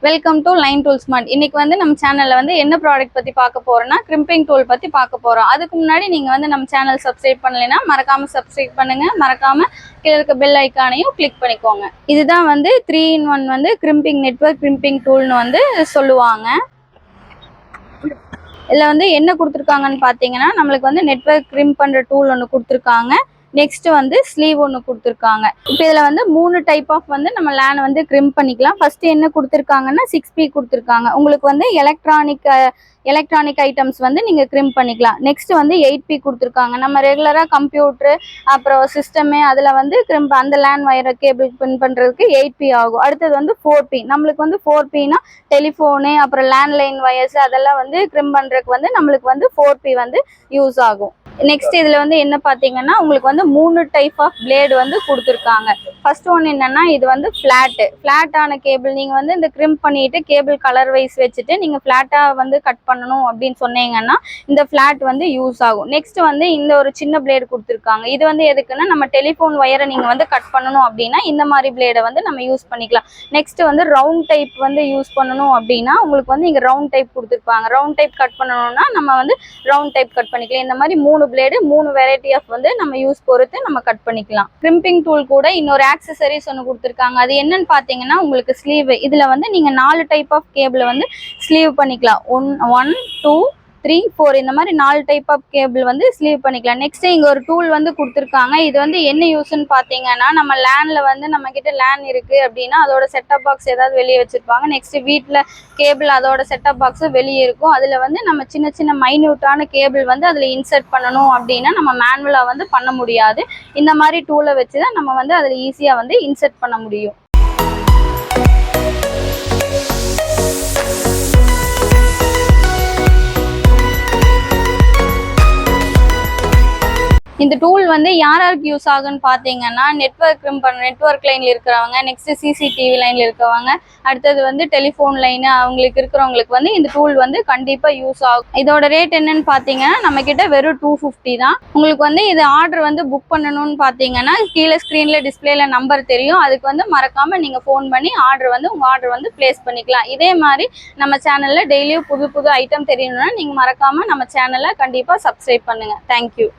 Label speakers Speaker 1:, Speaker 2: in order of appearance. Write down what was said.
Speaker 1: Welcome to line tool smart. இன்னைக்கு வந்து நம்ம சேனல்ல வந்து என்ன ப்ராடக்ட் பத்தி பார்க்க போறோம்னா கிரிம்பிங் டூல் பத்தி பார்க்க போறோம். அதுக்கு முன்னாடி நீங்க வந்து நம்ம சேனல் சப்ஸ்கிரைப் பண்ணலைன்னா மறக்காம சப்ஸ்கிரைப் பண்ணுங்க. மறக்காம கீழே இருக்க பெல் ஐக்கானையும் கிளிக் பண்ணிக்கோங்க. இதுதான் வந்து 3-in-1 வந்து கிரிம்பிங் நெட்வொர்க் கிரிம்பிங் டூல்னு வந்து சொல்லுவாங்க. இதுல வந்து என்ன கொடுத்துருக்காங்கன்னு பாத்தீங்கன்னா நம்மளுக்கு வந்து நெட்வொர்க் கிரிம் பண்ற டூல் ஒன்று கொடுத்துருக்காங்க. நெக்ஸ்ட் வந்து ஸ்லீவ் ஒன்று கொடுத்துருக்காங்க. இப்போ இதில் வந்து 3 டைப் ஆஃப் வந்து நம்ம லேன் வந்து கிரிம் பண்ணிக்கலாம். ஃபர்ஸ்ட் என்ன கொடுத்துருக்காங்கன்னா 6P கொடுத்துருக்காங்க. உங்களுக்கு வந்து எலக்ட்ரானிக் ஐட்டம்ஸ் வந்து நீங்கள் கிரிம் பண்ணிக்கலாம். நெக்ஸ்ட் வந்து 8P கொடுத்துருக்காங்க. நம்ம ரெகுலராக கம்ப்யூட்டரு அப்புறம் சிஸ்டமு அதில் வந்து கிரிம் அந்த லேன் வயரை கேபிள் பின் பண்ணுறதுக்கு 8P ஆகும். அடுத்தது வந்து 4P. நம்மளுக்கு வந்து 4Pனா டெலிஃபோனு அப்புறம் லேண்ட்லைன் வயர்ஸ் அதெல்லாம் வந்து கிரிம் பண்ணுறதுக்கு வந்து நம்மளுக்கு வந்து 4P வந்து யூஸ் ஆகும். நெக்ஸ்ட் இதுல வந்து என்ன பாத்தீங்கன்னா உங்களுக்கு வந்து 3 டைப் ஆஃப் பிளேடு வந்து கொடுத்துருக்காங்க. ஃபர்ஸ்ட் ஒன் என்னன்னா இது வந்து ஃபிளாட்டான கேபிள். நீங்க வந்து இந்த கிரிம் பண்ணிட்டு கேபிள் கலர் வைஸ் வச்சுட்டு நீங்க ஃபிளாட்டா வந்து கட் பண்ணணும் அப்படின்னு சொன்னீங்கன்னா இந்த ஃபிளாட் வந்து யூஸ் ஆகும். நெக்ஸ்ட் வந்து இந்த ஒரு சின்ன பிளேடு கொடுத்துருக்காங்க. இது வந்து எதுக்குன்னா நம்ம டெலிஃபோன் வயரை நீங்க வந்து கட் பண்ணணும் அப்படின்னா இந்த மாதிரி பிளேடை வந்து நம்ம யூஸ் பண்ணிக்கலாம். நெக்ஸ்ட் வந்து ரவுண்ட் டைப் வந்து யூஸ் பண்ணணும் அப்படின்னா உங்களுக்கு வந்து இங்க ரவுண்ட் டைப் கொடுத்துருப்பாங்க. ரவுண்ட் டைப் கட் பண்ணணும்னா நம்ம வந்து ரவுண்ட் டைப் கட் பண்ணிக்கலாம். இந்த மாதிரி 3 பிளேடு 3 வெரைட்டி ஆஃப் வந்து நம்ம யூஸ் பொறுத்து நம்ம கட் பண்ணிக்கலாம். கிரிம்பிங் டூல் கூட இன்னொரு ஆக்சசரிஸ் ஒன்று கொடுத்துருக்காங்க. அது என்னன்னு பாத்தீங்கன்னா உங்களுக்கு ஸ்லீவ். இதுல வந்து நீங்க 4 டைப் ஆஃப் கேபிள் வந்து ஸ்லீவ் பண்ணிக்கலாம். 1 2 3 4 இந்த மாதிரி 4 டைப் ஆஃப் கேபிள் வந்து ஸ்லீவ் பண்ணிக்கலாம். நெக்ஸ்ட் இங்க ஒரு டூல் வந்து கொடுத்துருக்காங்க. இது வந்து என்ன யூஸ்ன்னு பாத்தீங்கன்னா நம்ம லேன்ல வந்து நம்ம கிட்ட லேன் இருக்கு அப்படின்னா அதோட செட்டப் பாக்ஸ் ஏதாவது வெளியே வச்சிருப்பாங்க. நெக்ஸ்ட் வீட்டுல கேபிள் அதோட செட்டப் பாக்ஸ் வெளியே இருக்கும். அதுல வந்து நம்ம சின்ன சின்ன மைன்யூட்டான கேபிள் வந்து அதுல இன்சர்ட் பண்ணணும் அப்படின்னா நம்ம மேனுவலா வந்து பண்ண முடியாது. இந்த மாதிரி டூலை வச்சுதான் நம்ம வந்து அதுல ஈஸியா வந்து இன்சர்ட் பண்ண முடியும். இந்த டூல் வந்து யாருக்கு யூஸ் ஆகுன்னு பார்த்தீங்கன்னா நெட்வொர்க் லைன்ல இருக்கிறவங்க, நெக்ஸ்ட் சிசிடிவி லைன்ல இருக்கிறவங்க, அடுத்தது வந்து டெலிஃபோன் லைன் அவங்களுக்கு இருக்கிறவங்களுக்கு வந்து இந்த டூல் வந்து கண்டிப்பா யூஸ் ஆகும். இதோட ரேட் என்னன்னு பார்த்தீங்கன்னா நம்ம கிட்ட வெறும் 250 தான். உங்களுக்கு வந்து இது ஆர்டர் வந்து புக் பண்ணணும்னு பார்த்தீங்கன்னா கீழே ஸ்க்ரீன்ல டிஸ்பிளேல நம்பர் தெரியும். அதுக்கு வந்து மறக்காம நீங்க ஃபோன் பண்ணி உங்க ஆர்டர் வந்து பிளேஸ் பண்ணிக்கலாம். இதே மாதிரி நம்ம சேனல்ல டெய்லியும் புது புது ஐட்டம் தெரியணும்னா நீங்க மறக்காம நம்ம சேனலை கண்டிப்பா சப்ஸ்கிரைப் பண்ணுங்க. தேங்க்யூ.